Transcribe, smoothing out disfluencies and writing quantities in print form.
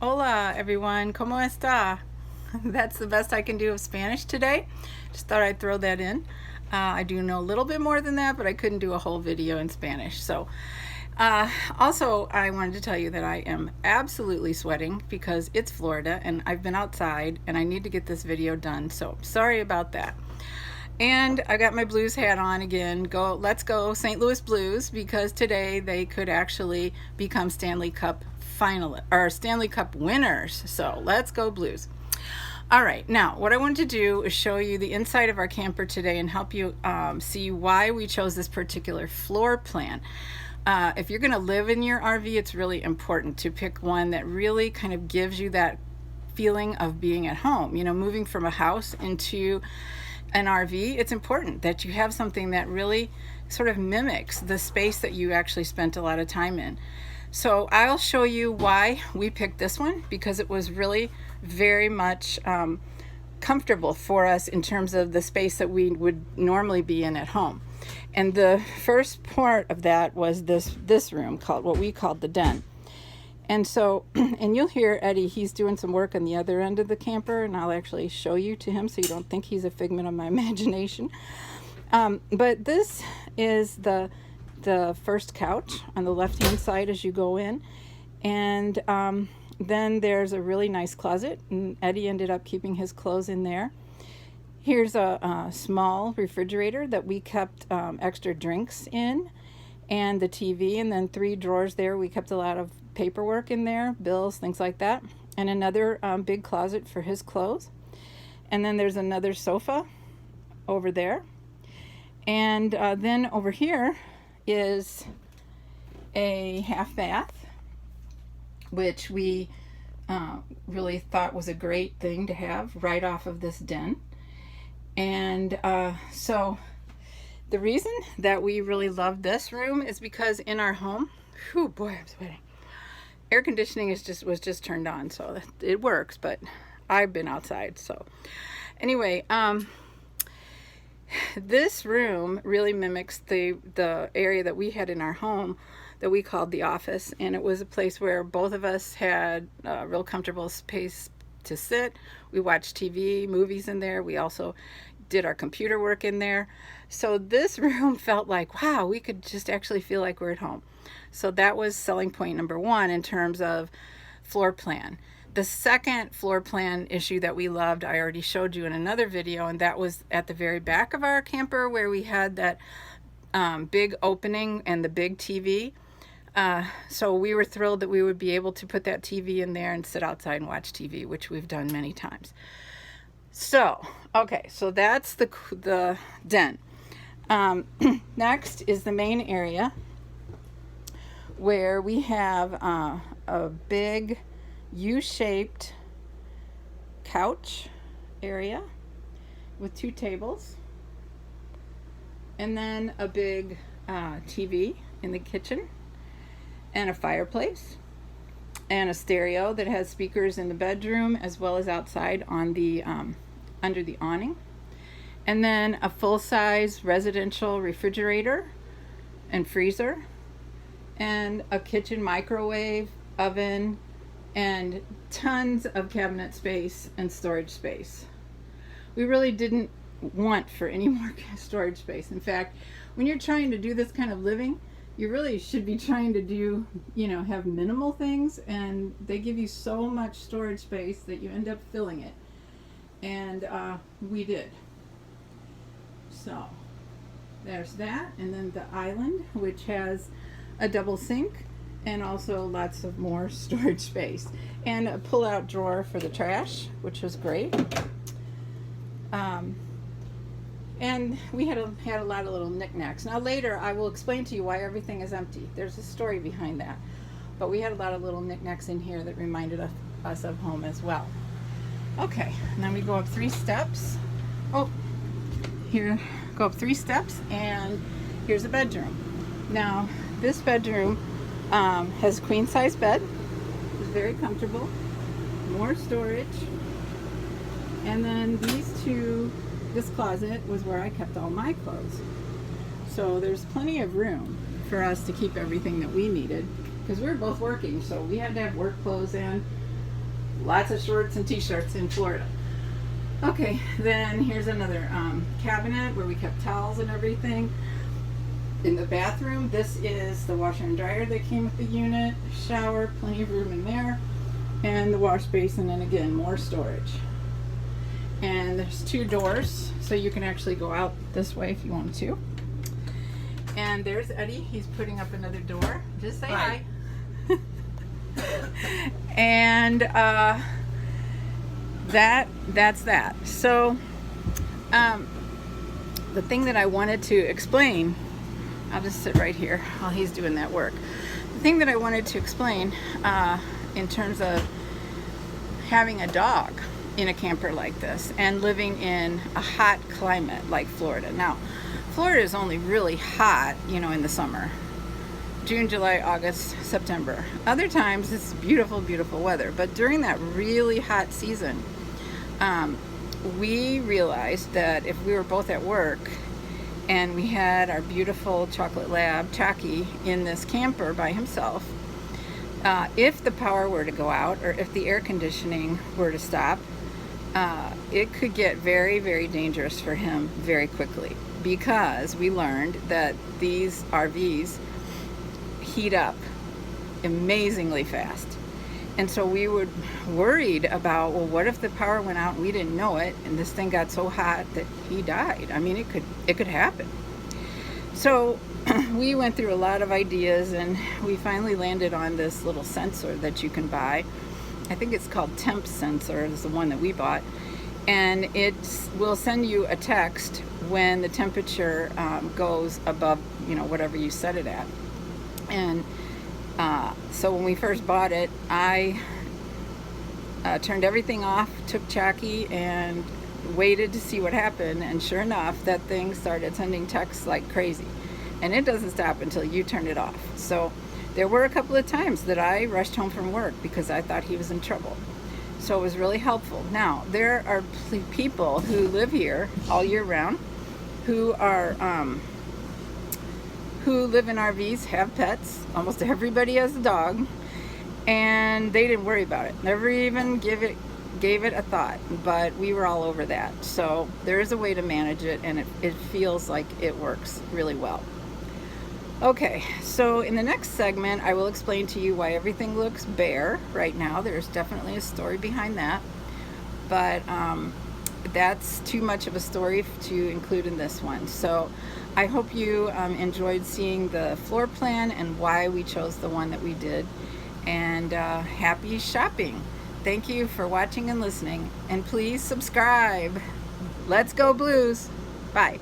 Hola, everyone. ¿Cómo está? That's the best I can do of Spanish today. Just thought I'd throw that in. I do know a little bit more than that, but I couldn't do a whole video in Spanish. Also, I wanted to tell you that I am absolutely sweating because it's Florida and I've been outside and I need to get this video done. So sorry about that. And I got my Blues hat on again. Let's go St. Louis Blues, because today they could actually become Stanley Cup finalists or Stanley Cup winners. So let's go Blues. All right, now what I wanted to do is show you the inside of our camper today and help you see why we chose this particular floor plan. If you're going to live in your RV, it's really important to pick one that really kind of gives you that feeling of being at home. You know, moving from a house into an RV, it's important that you have something that really sort of mimics the space that you actually spent a lot of time in. So I'll show you why we picked this one, because it was really very much comfortable for us in terms of the space that we would normally be in at home. And the first part of that was this room, called what we called the den. And so, and you'll hear Eddie, he's doing some work on the other end of the camper, and I'll actually show you to him so you don't think he's a figment of my imagination. But this is the first couch on the left-hand side as you go in. And then there's a really nice closet, and Eddie ended up keeping his clothes in there. Here's a small refrigerator that we kept extra drinks in, and the TV, and then 3 drawers there. We kept a lot of paperwork in there, bills, things like that, and another big closet for his clothes. And then there's another sofa over there. And then over here is a half bath, which we really thought was a great thing to have right off of this den. And so the reason that we really love this room is because in our home, whew, boy, I'm sweating. Air conditioning was just turned on, so it works, but I've been outside. So anyway, this room really mimics the area that we had in our home that we called the office, and it was a place where both of us had a real comfortable space to sit. We watched TV, movies in there. We also did our computer work in there. So this room felt like, wow, we could just actually feel like we're at home. So that was selling point number 1 in terms of floor plan. The second floor plan issue that we loved, I already showed you in another video, and that was at the very back of our camper where we had that big opening and the big TV. So we were thrilled that we would be able to put that TV in there and sit outside and watch TV, which we've done many times. So, okay, so that's the den. Next is the main area, where we have a big U-shaped couch area with 2 tables, and then a big TV in the kitchen, and a fireplace, and a stereo that has speakers in the bedroom as well as outside on the under the awning, and then a full-size residential refrigerator and freezer, and a kitchen microwave, oven, and tons of cabinet space and storage space. We really didn't want for any more storage space. In fact, when you're trying to do this kind of living, you really should be trying to do, have minimal things, and they give you so much storage space that you end up filling it. And we did. So there's that, and then the island, which has a double sink and also lots of more storage space, and a pull-out drawer for the trash, which was great. And we had a lot of little knickknacks. Now later I will explain to you why everything is empty. There's a story behind that. But we had a lot of little knickknacks in here that reminded us of home as well. Okay, and then we go up 3 steps. Oh, here, go up 3 steps, and here's a bedroom. Now, this bedroom has a queen-size bed. It's very comfortable. More storage. And then this closet was where I kept all my clothes. So there's plenty of room for us to keep everything that we needed, because we were both working, so we had to have work clothes in. lots of shorts and t-shirts in Florida. Okay, then here's another cabinet where we kept towels and everything. In the bathroom, this is the washer and dryer that came with the unit, shower, plenty of room in there, and the wash basin, and again, more storage. And there's 2 doors, so you can actually go out this way if you want to. And there's Eddie. He's putting up another door. Just say hi. And that's that. So the thing that I wanted to explain, I'll just sit right here while he's doing that work. The thing that I wanted to explain in terms of having a dog in a camper like this and living in a hot climate like Florida. Now, Florida is only really hot, in the summer. June, July, August, September. Other times it's beautiful, beautiful weather. But during that really hot season, we realized that if we were both at work and we had our beautiful chocolate lab, Chalky, in this camper by himself, if the power were to go out or if the air conditioning were to stop, it could get very, very dangerous for him very quickly, because we learned that these RVs heat up amazingly fast. And so we were worried about, well, what if the power went out and we didn't know it and this thing got so hot that he died? I mean, it could happen. So we went through a lot of ideas, and we finally landed on this little sensor that you can buy. I think it's called Temp Sensor, is the one that we bought, and it will send you a text when the temperature goes above, whatever you set it at. And so when we first bought it, I turned everything off, took Chalky, and waited to see what happened. And sure enough, that thing started sending texts like crazy. And it doesn't stop until you turn it off. So there were a couple of times that I rushed home from work because I thought he was in trouble. So it was really helpful. Now, there are people who live here all year round who are who live in RVs, have pets. Almost everybody has a dog, and they didn't worry about it. Never even gave it a thought, but we were all over that. So there is a way to manage it, and it feels like it works really well. Okay, so in the next segment, I will explain to you why everything looks bare right now. There's definitely a story behind that, but that's too much of a story to include in this one. So I hope you enjoyed seeing the floor plan and why we chose the one that we did. And happy shopping. Thank you for watching and listening. And please subscribe. Let's go Blues. Bye.